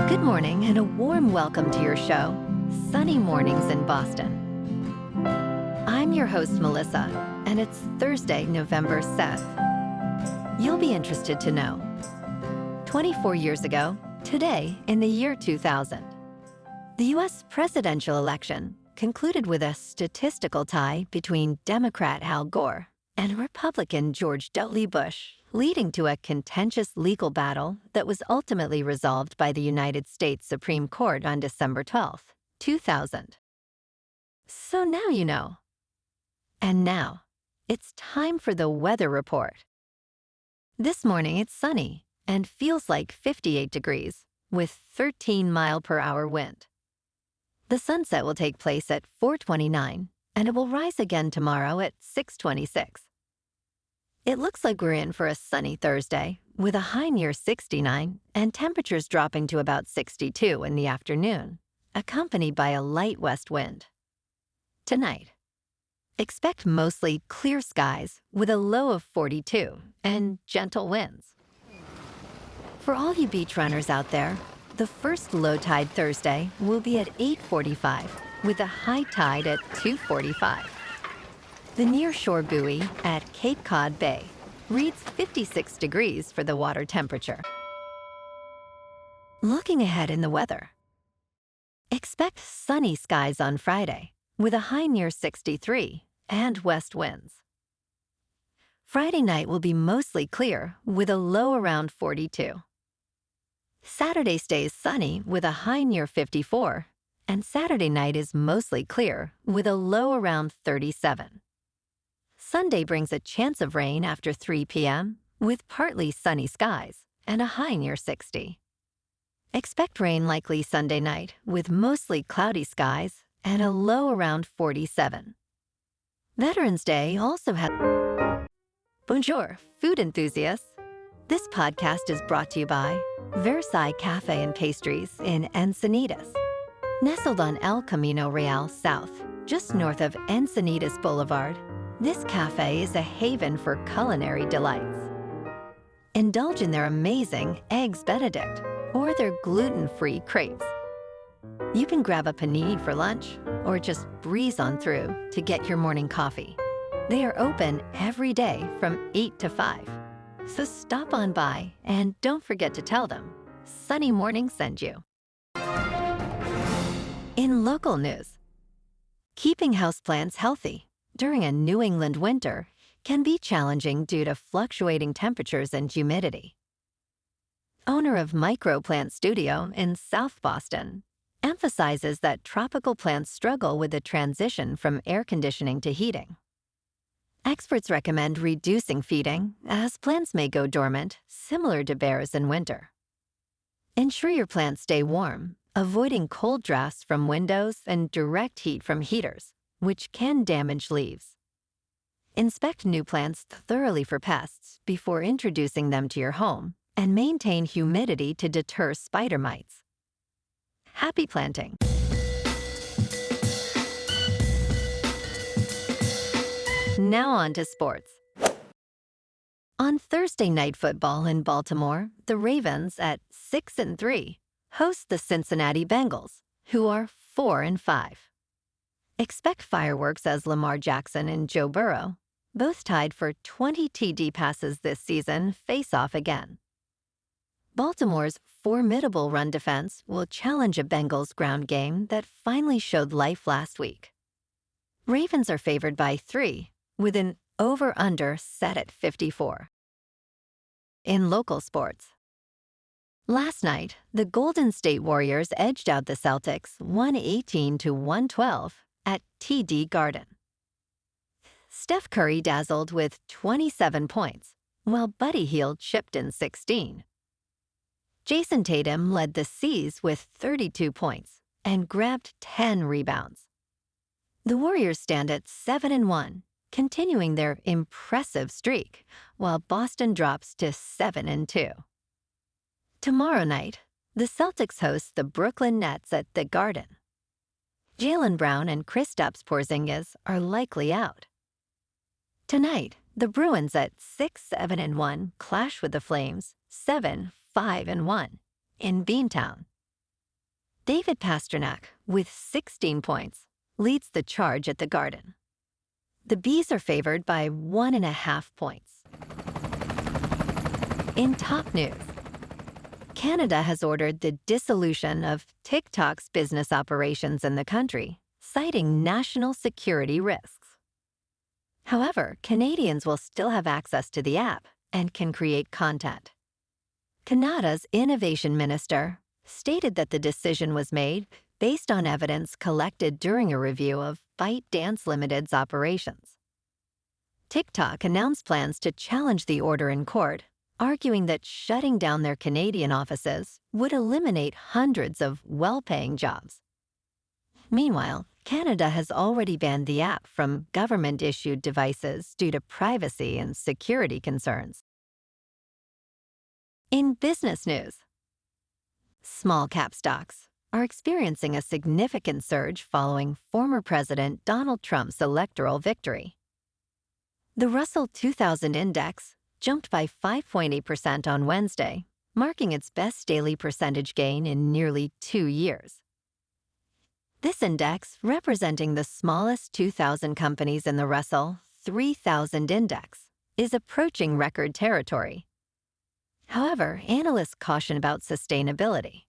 Good morning and a warm welcome to your show, Sunny Mornings in Boston. I'm your host, Melissa, and it's Thursday, November 7th. You'll be interested to know. 24 years ago, today in the year 2000, the U.S. presidential election concluded with a statistical tie between Democrat Al Gore and Republican George W. Bush, leading to a contentious legal battle that was ultimately resolved by the United States Supreme Court on December 12, 2000. So now you know. And now, it's time for the weather report. This morning it's sunny and feels like 58 degrees with 13-mile-per-hour wind. The sunset will take place at 4:29 and it will rise again tomorrow at 6:26. It looks like we're in for a sunny Thursday, with a high near 69 and temperatures dropping to about 62 in the afternoon, accompanied by a light west wind. Tonight, expect mostly clear skies with a low of 42 and gentle winds. For all you beach runners out there, the first low tide Thursday will be at 8:45, with a high tide at 2:45. The near-shore buoy at Cape Cod Bay reads 56 degrees for the water temperature. Looking ahead in the weather, expect sunny skies on Friday with a high near 63 and west winds. Friday night will be mostly clear with a low around 42. Saturday stays sunny with a high near 54, and Saturday night is mostly clear with a low around 37. Sunday brings a chance of rain after 3 p.m. with partly sunny skies and a high near 60. Expect rain likely Sunday night with mostly cloudy skies and a low around 47. Veterans Day also has... Bonjour, food enthusiasts. This podcast is brought to you by Versailles Cafe and Pastries in Encinitas. Nestled on El Camino Real South, just north of Encinitas Boulevard, this cafe is a haven for culinary delights. Indulge in their amazing Eggs Benedict or their gluten-free crepes. You can grab a panini for lunch or just breeze on through to get your morning coffee. They are open every day from 8 to 5. So stop on by and don't forget to tell them Sunny Morning sent you. In local news, keeping houseplants healthy during a New England winter can be challenging due to fluctuating temperatures and humidity. Owner of Microplant Studio in South Boston emphasizes that tropical plants struggle with the transition from air conditioning to heating. Experts recommend reducing feeding, as plants may go dormant, similar to bears in winter. Ensure your plants stay warm, avoiding cold drafts from windows and direct heat from heaters, which can damage leaves. Inspect new plants thoroughly for pests before introducing them to your home, and maintain humidity to deter spider mites. Happy planting! Now on to sports. On Thursday Night Football in Baltimore, the Ravens at 6-3 host the Cincinnati Bengals, who are 4-5. Expect fireworks as Lamar Jackson and Joe Burrow, both tied for 20 TD passes this season, face off again. Baltimore's formidable run defense will challenge a Bengals ground game that finally showed life last week. Ravens are favored by 3, with an over-under set at 54. In local sports, last night, the Golden State Warriors edged out the Celtics 118-112 at TD Garden. Steph Curry dazzled with 27 points, while Buddy Hield chipped in 16. Jason Tatum led the C's with 32 points and grabbed 10 rebounds. The Warriors stand at 7-1, continuing their impressive streak, while Boston drops to 7-2. Tomorrow night, the Celtics host the Brooklyn Nets at the Garden. Jaylen Brown and Kristaps Porzingis are likely out. Tonight, the Bruins at 6-7-1 clash with the Flames 7-5-1 in Beantown. David Pasternak, with 16 points, leads the charge at the Garden. The Bees are favored by 1.5 points. In top news, Canada has ordered the dissolution of TikTok's business operations in the country, citing national security risks. However, Canadians will still have access to the app and can create content. Canada's Innovation Minister stated that the decision was made based on evidence collected during a review of ByteDance Limited's operations. TikTok announced plans to challenge the order in court, arguing that shutting down their Canadian offices would eliminate hundreds of well-paying jobs. Meanwhile, Canada has already banned the app from government-issued devices due to privacy and security concerns. In business news, small-cap stocks are experiencing a significant surge following former President Donald Trump's electoral victory. The Russell 2000 index jumped by 5.8% on Wednesday, marking its best daily percentage gain in nearly 2 years. This index, representing the smallest 2,000 companies in the Russell 3000 index, is approaching record territory. However, analysts caution about sustainability.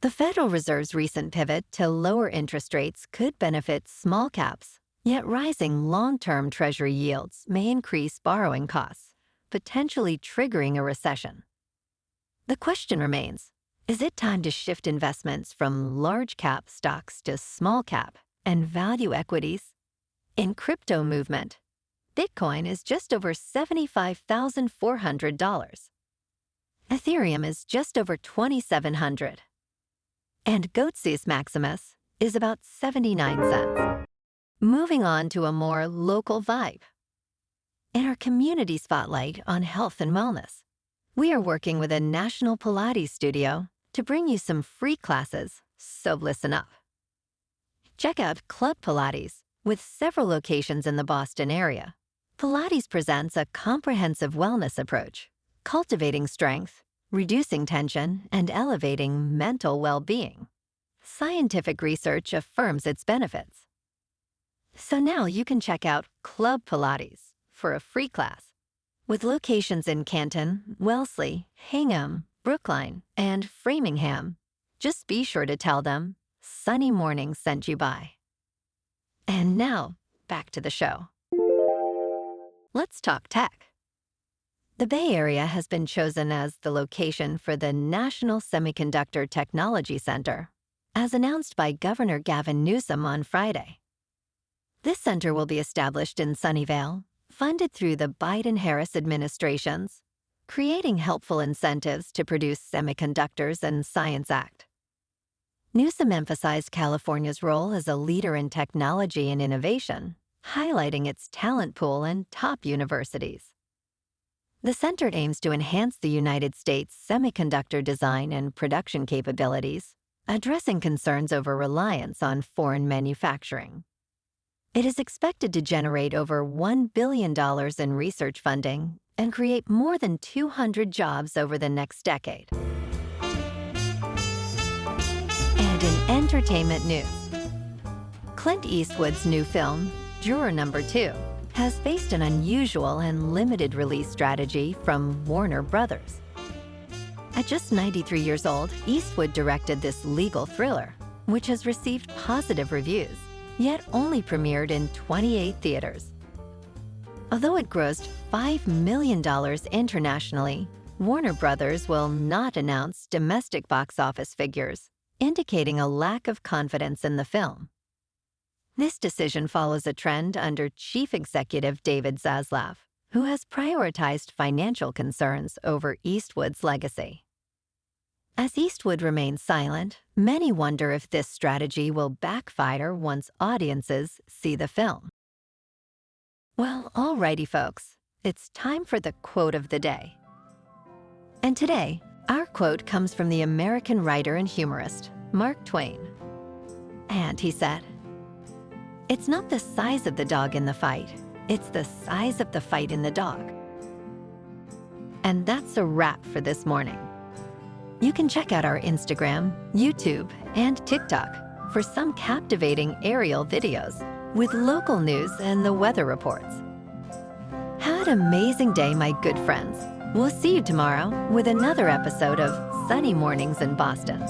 The Federal Reserve's recent pivot to lower interest rates could benefit small caps, yet rising long-term Treasury yields may increase borrowing costs, potentially triggering a recession. The question remains, is it time to shift investments from large-cap stocks to small-cap and value equities? In crypto movement, Bitcoin is just over $75,400. Ethereum is just over $2,700. And Goatsis Maximus is about 79 cents. Moving on to a more local vibe. In our community spotlight on health and wellness, we are working with a national Pilates studio to bring you some free classes, so listen up. Check out Club Pilates, with several locations in the Boston area. Pilates presents a comprehensive wellness approach, cultivating strength, reducing tension, and elevating mental well-being. Scientific research affirms its benefits. So now you can check out Club Pilates for a free class. With locations in Canton, Wellesley, Hingham, Brookline, and Framingham, just be sure to tell them Sunny Morning sent you by. And now, back to the show. Let's talk tech. The Bay Area has been chosen as the location for the National Semiconductor Technology Center, as announced by Governor Gavin Newsom on Friday. This center will be established in Sunnyvale, funded through the Biden-Harris administrations, creating helpful incentives to produce Semiconductors and Science Act. Newsom emphasized California's role as a leader in technology and innovation, highlighting its talent pool and top universities. The center aims to enhance the United States' semiconductor design and production capabilities, addressing concerns over reliance on foreign manufacturing. It is expected to generate over $1 billion in research funding and create more than 200 jobs over the next decade. And in entertainment news, Clint Eastwood's new film, Juror Number 2, has faced an unusual and limited release strategy from Warner Brothers. At just 93 years old, Eastwood directed this legal thriller, which has received positive reviews, yet only premiered in 28 theaters. Although it grossed $5 million internationally, Warner Brothers will not announce domestic box office figures, indicating a lack of confidence in the film. This decision follows a trend under Chief Executive David Zaslav, who has prioritized financial concerns over Eastwood's legacy. As Eastwood remains silent, many wonder if this strategy will backfire once audiences see the film. Well, alrighty folks, it's time for the quote of the day. And today, our quote comes from the American writer and humorist, Mark Twain. And he said, "It's not the size of the dog in the fight, it's the size of the fight in the dog." And that's a wrap for this morning. You can check out our Instagram, YouTube, and TikTok for some captivating aerial videos with local news and the weather reports. Have an amazing day, my good friends. We'll see you tomorrow with another episode of Sunny Mornings in Boston.